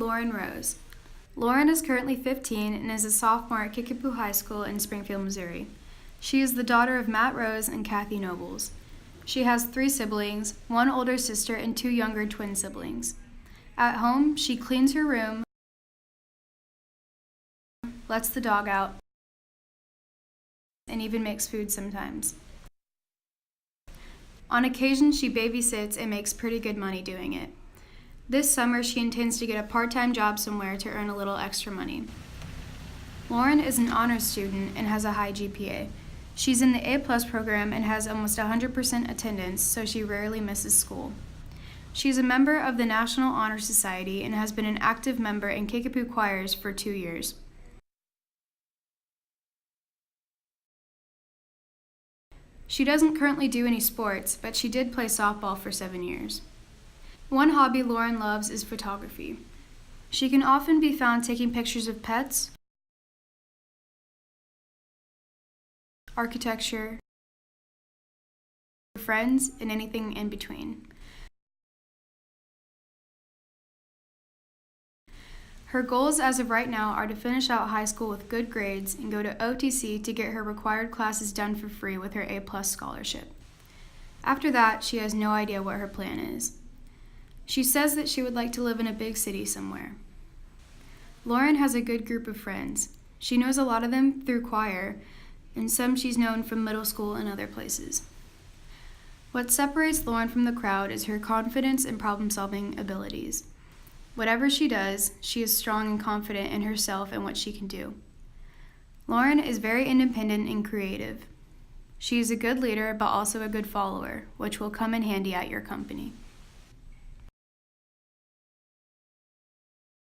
Lauren Rose. Lauren is currently 15 and is a sophomore at Kickapoo High School in Springfield, Missouri. She is the daughter of Matt Rose and Kathy Nobles. She has 3 siblings, 1 older sister and 2 younger twin siblings. At home, she cleans her room, lets the dog out, and even makes food sometimes. On occasion, she babysits and makes pretty good money doing it. This summer, she intends to get a part-time job somewhere to earn a little extra money. Lauren is an honors student and has a high GPA. She's in the A+ program and has almost 100% attendance, so she rarely misses school. She's a member of the National Honor Society and has been an active member in Kickapoo choirs for 2 years. She doesn't currently do any sports, but she did play softball for 7 years. One hobby Lauren loves is photography. She can often be found taking pictures of pets, architecture, friends, and anything in between. Her goals as of right now are to finish out high school with good grades and go to OTC to get her required classes done for free with her A+ scholarship. After that, she has no idea what her plan is. She says that she would like to live in a big city somewhere. Lauren has a good group of friends. She knows a lot of them through choir, and some she's known from middle school and other places. What separates Lauren from the crowd is her confidence and problem-solving abilities. Whatever she does, she is strong and confident in herself and what she can do. Lauren is very independent and creative. She is a good leader, but also a good follower, which will come in handy at your company.